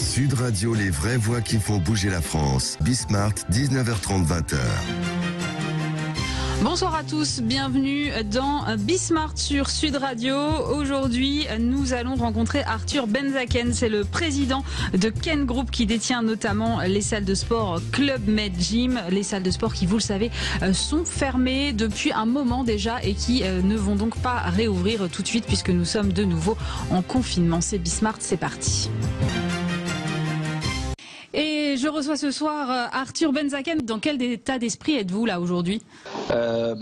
Sud Radio, les vraies voix qui font bouger la France. Bismart, 19h30, 20h. Bonsoir à tous, bienvenue dans Bismart sur Sud Radio. Aujourd'hui, nous allons rencontrer Arthur Benzaken, c'est le président de Ken Group qui détient notamment les salles de sport Club Med Gym, les salles de sport qui, vous le savez, sont fermées depuis un moment déjà et qui ne vont donc pas réouvrir tout de suite puisque nous sommes de nouveau en confinement. C'est Bismart, c'est parti. Et je reçois ce soir Arthur Benzaken. Dans quel état d'esprit êtes-vous là aujourd'hui ?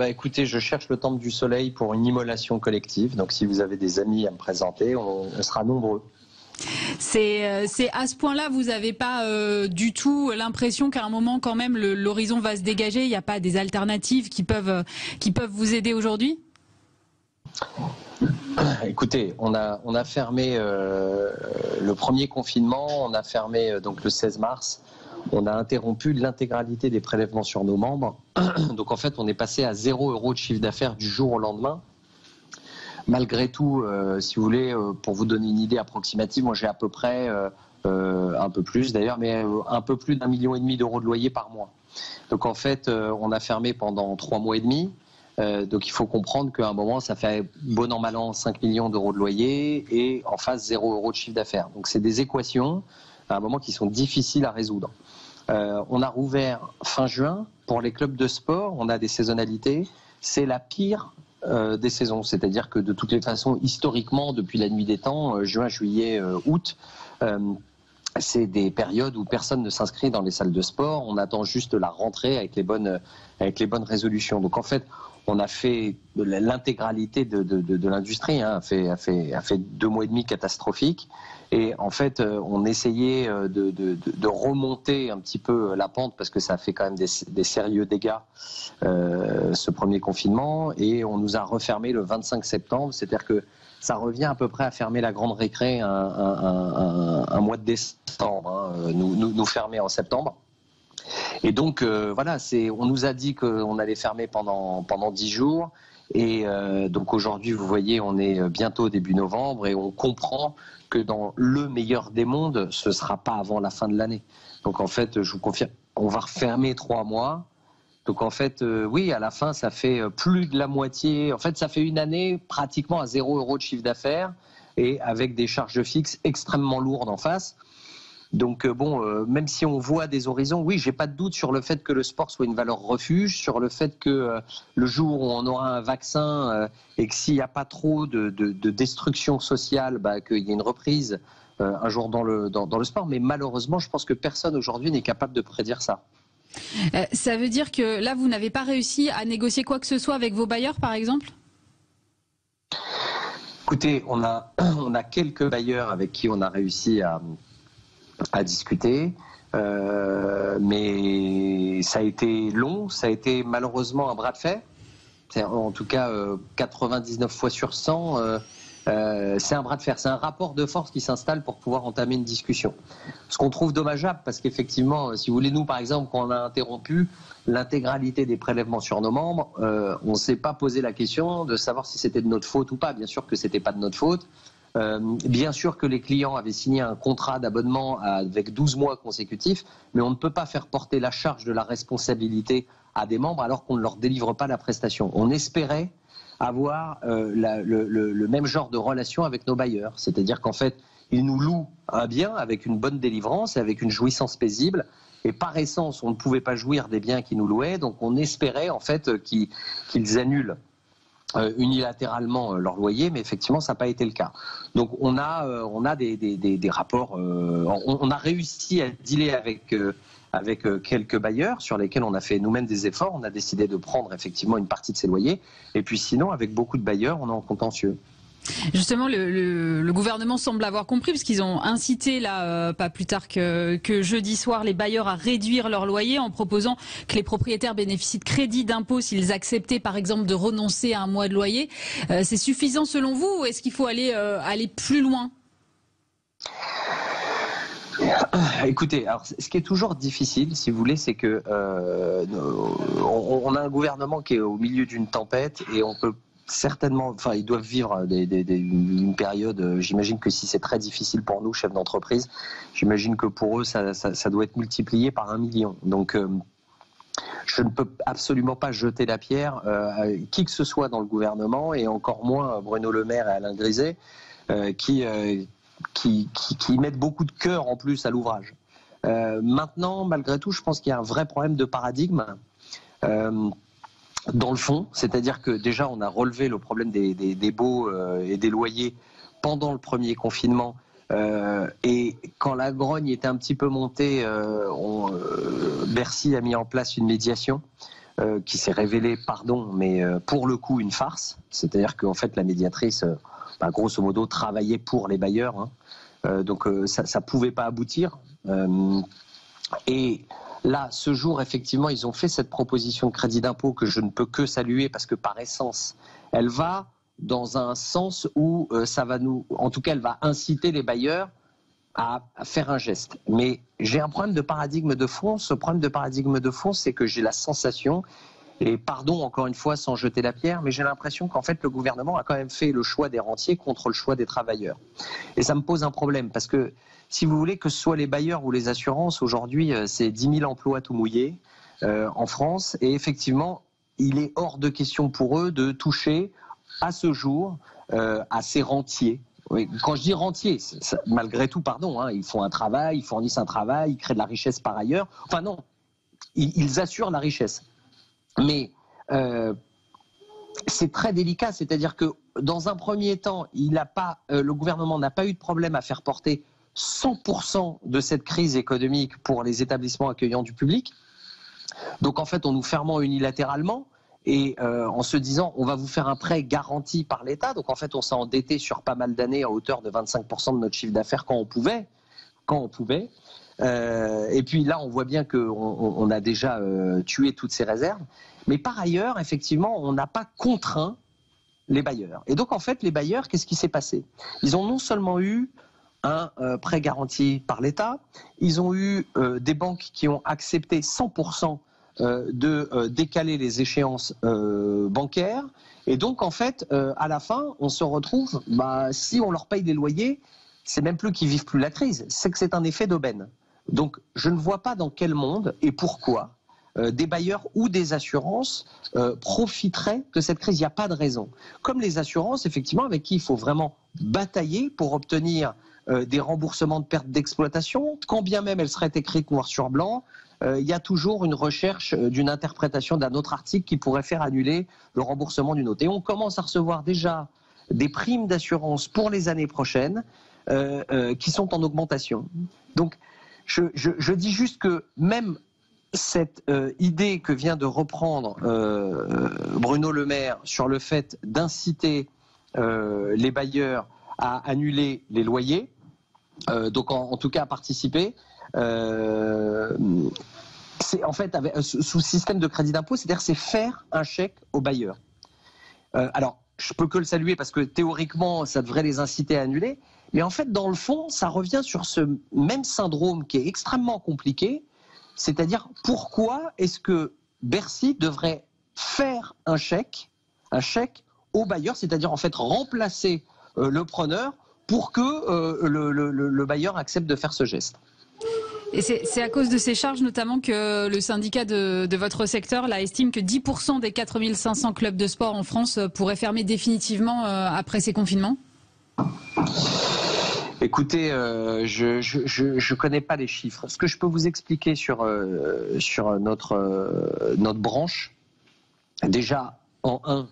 Écoutez, je cherche le temple du soleil pour une immolation collective. Donc si vous avez des amis à me présenter, on sera nombreux. C'est à ce point-là, vous n'avez pas du tout l'impression qu'à un moment quand même l'horizon va se dégager. Il n'y a pas des alternatives qui peuvent vous aider aujourd'hui ? Écoutez, on a fermé le premier confinement, on a fermé donc le 16 mars, on a interrompu l'intégralité des prélèvements sur nos membres. Donc en fait, on est passé à 0 € de chiffre d'affaires du jour au lendemain. Malgré tout, si vous voulez, pour vous donner une idée approximative, moi j'ai à peu près, un peu plus d'ailleurs, mais un peu plus d'1,5 million d'euros de loyer par mois. Donc en fait, on a fermé pendant 3 mois et demi. Donc il faut comprendre qu'à un moment, ça fait bon an mal an 5 millions d'euros de loyer et en face 0 € de chiffre d'affaires. Donc c'est des équations à un moment qui sont difficiles à résoudre. On a rouvert fin juin pour les clubs de sport, on a des saisonnalités. C'est la pire des saisons, c'est-à-dire que de toutes les façons, historiquement, depuis la nuit des temps, juin, juillet, août, c'est des périodes où personne ne s'inscrit dans les salles de sport. On attend juste la rentrée avec les bonnes résolutions. Donc en fait, on a fait l'intégralité de l'industrie, hein, a fait 2 mois et demi catastrophiques. Et en fait, on essayait de remonter un petit peu la pente parce que ça a fait quand même des sérieux dégâts, ce premier confinement. Et on nous a refermé le 25 septembre, c'est-à-dire que ça revient à peu près à fermer la grande récré un mois de décembre, hein, nous fermer en septembre. Et donc voilà, on nous a dit qu'on allait fermer pendant 10 jours. Et donc aujourd'hui, vous voyez, on est bientôt début novembre et on comprend que dans le meilleur des mondes, ce ne sera pas avant la fin de l'année. Donc en fait, je vous confirme, on va refermer 3 mois. Donc en fait, oui, à la fin, ça fait plus de la moitié. En fait, ça fait une année pratiquement à 0 € de chiffre d'affaires et avec des charges fixes extrêmement lourdes en face. Donc même si on voit des horizons, oui, j'ai pas de doute sur le fait que le sport soit une valeur refuge, sur le fait que le jour où on aura un vaccin et que s'il n'y a pas trop de destruction sociale, qu'il y ait une reprise un jour dans le sport. Mais malheureusement, je pense que personne aujourd'hui n'est capable de prédire ça. Ça veut dire que là, vous n'avez pas réussi à négocier quoi que ce soit avec vos bailleurs, par exemple ? Écoutez, on a quelques bailleurs avec qui on a réussi à discuter, mais ça a été long, ça a été malheureusement un bras de fer. En tout cas, 99 fois sur 100, c'est un bras de fer, c'est un rapport de force qui s'installe pour pouvoir entamer une discussion. Ce qu'on trouve dommageable, parce qu'effectivement, si vous voulez, nous par exemple, quand on a interrompu l'intégralité des prélèvements sur nos membres, on ne s'est pas posé la question de savoir si c'était de notre faute ou pas. Bien sûr que c'était pas de notre faute. Bien sûr que les clients avaient signé un contrat d'abonnement avec 12 mois consécutifs, mais on ne peut pas faire porter la charge de la responsabilité à des membres alors qu'on ne leur délivre pas la prestation. On espérait avoir le même genre de relation avec nos bailleurs, c'est-à-dire qu'en fait, ils nous louent un bien avec une bonne délivrance et avec une jouissance paisible, et par essence, on ne pouvait pas jouir des biens qu'ils nous louaient, donc on espérait en fait qu'ils annulent unilatéralement leur loyer, mais effectivement ça n'a pas été le cas. Donc on a des rapports, on a réussi à dealer avec quelques bailleurs sur lesquels on a fait nous-mêmes des efforts, on a décidé de prendre effectivement une partie de ces loyers, et puis sinon avec beaucoup de bailleurs on est en contentieux. Justement, le gouvernement semble avoir compris, parce qu'ils ont incité, là, pas plus tard que jeudi soir, les bailleurs à réduire leur loyer en proposant que les propriétaires bénéficient de crédits d'impôt s'ils acceptaient, par exemple, de renoncer à un mois de loyer. C'est suffisant selon vous, ou est-ce qu'il faut aller plus loin ? Écoutez, alors ce qui est toujours difficile, si vous voulez, c'est que on a un gouvernement qui est au milieu d'une tempête et on peut certainement, enfin, ils doivent vivre une période. J'imagine que si c'est très difficile pour nous, chefs d'entreprise, j'imagine que pour eux, ça doit être multiplié par 1 million. Donc, je ne peux absolument pas jeter la pierre à qui que ce soit dans le gouvernement, et encore moins Bruno Le Maire et Alain Griset, qui mettent beaucoup de cœur en plus à l'ouvrage. Maintenant, malgré tout, je pense qu'il y a un vrai problème de paradigme. Dans le fond, c'est-à-dire que déjà on a relevé le problème des baux et des loyers pendant le premier confinement, et quand la grogne était un petit peu montée, Bercy a mis en place une médiation qui s'est révélée, mais pour le coup une farce, c'est-à-dire qu'en fait la médiatrice, grosso modo, travaillait pour les bailleurs, hein. Donc ça pouvait pas aboutir, et là, ce jour, effectivement, ils ont fait cette proposition de crédit d'impôt que je ne peux que saluer, parce que par essence, elle va dans un sens où en tout cas, elle va inciter les bailleurs à faire un geste. Mais j'ai un problème de paradigme de fond. Ce problème de paradigme de fond, c'est que j'ai la sensation, et pardon encore une fois sans jeter la pierre, mais j'ai l'impression qu'en fait le gouvernement a quand même fait le choix des rentiers contre le choix des travailleurs. Et ça me pose un problème, parce que si vous voulez, que ce soit les bailleurs ou les assurances, aujourd'hui c'est 10 000 emplois tout mouillés en France, et effectivement il est hors de question pour eux de toucher à ce jour à ces rentiers. Oui, quand je dis rentiers, malgré tout, pardon, hein, ils font un travail, ils fournissent un travail, ils créent de la richesse par ailleurs. Enfin non, ils assurent la richesse. Mais c'est très délicat, c'est-à-dire que dans un premier temps, le gouvernement n'a pas eu de problème à faire porter 100% de cette crise économique pour les établissements accueillant du public. Donc en fait, en nous fermant unilatéralement et en se disant on va vous faire un prêt garanti par l'État. Donc en fait, on s'est endetté sur pas mal d'années à hauteur de 25% de notre chiffre d'affaires quand on pouvait. Et puis là, on voit bien qu'on a déjà tué toutes ces réserves. Mais par ailleurs, effectivement, on n'a pas contraint les bailleurs. Et donc, en fait, les bailleurs, qu'est-ce qui s'est passé? Ils ont non seulement eu un prêt garanti par l'État, ils ont eu des banques qui ont accepté 100% de décaler les échéances bancaires. Et donc, en fait, à la fin, on se retrouve, si on leur paye des loyers, c'est même plus qu'ils vivent plus la crise, c'est que c'est un effet d'aubaine. Donc, je ne vois pas dans quel monde et pourquoi des bailleurs ou des assurances profiteraient de cette crise. Il n'y a pas de raison. Comme les assurances, effectivement, avec qui il faut vraiment batailler pour obtenir des remboursements de pertes d'exploitation, quand bien même elles seraient écrites noir sur blanc, il y a toujours une recherche d'une interprétation d'un autre article qui pourrait faire annuler le remboursement d'une autre. Et on commence à recevoir déjà des primes d'assurance pour les années prochaines qui sont en augmentation. Donc, je dis juste que même cette idée que vient de reprendre Bruno Le Maire sur le fait d'inciter les bailleurs à annuler les loyers, donc en tout cas à participer, c'est en fait sous système de crédit d'impôt, c'est-à-dire c'est faire un chèque aux bailleurs. Alors, je peux que le saluer parce que théoriquement, ça devrait les inciter à annuler, mais en fait, dans le fond, ça revient sur ce même syndrome qui est extrêmement compliqué, c'est-à-dire pourquoi est-ce que Bercy devrait faire un chèque aux bailleurs, c'est-à-dire en fait remplacer le preneur pour que le bailleur accepte de faire ce geste. Et c'est à cause de ces charges notamment que le syndicat de votre secteur là, estime que 10% des 4500 clubs de sport en France pourraient fermer définitivement après ces confinements? Écoutez, je connais pas les chiffres. Ce que je peux vous expliquer sur notre branche, déjà en 1,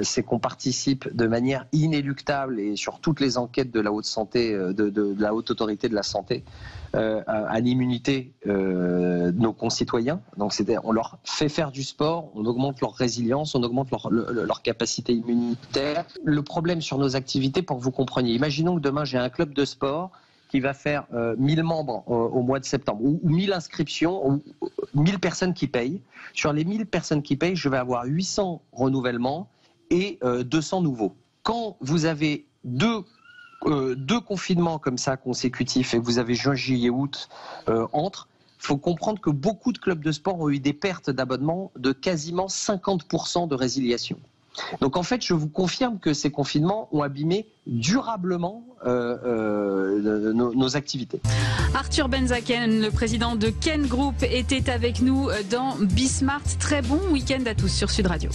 c'est qu'on participe de manière inéluctable et sur toutes les enquêtes de la haute santé, de la haute autorité de la santé, à l'immunité de nos concitoyens. Donc on leur fait faire du sport, on augmente leur résilience, on augmente leur capacité immunitaire. Le problème sur nos activités, pour que vous compreniez, imaginons que demain j'ai un club de sport qui va faire 1000 membres au mois de septembre, ou 1000 inscriptions, ou 1000 personnes qui payent. Sur les 1000 personnes qui payent, je vais avoir 800 renouvellements et 200 nouveaux. Quand vous avez deux confinements comme ça consécutifs et que vous avez juin, juillet, août entre, il faut comprendre que beaucoup de clubs de sport ont eu des pertes d'abonnement de quasiment 50% de résiliation. Donc en fait, je vous confirme que ces confinements ont abîmé durablement nos activités. Arthur Benzaken, le président de Ken Group, était avec nous dans Bismart. Très bon week-end à tous sur Sud Radio.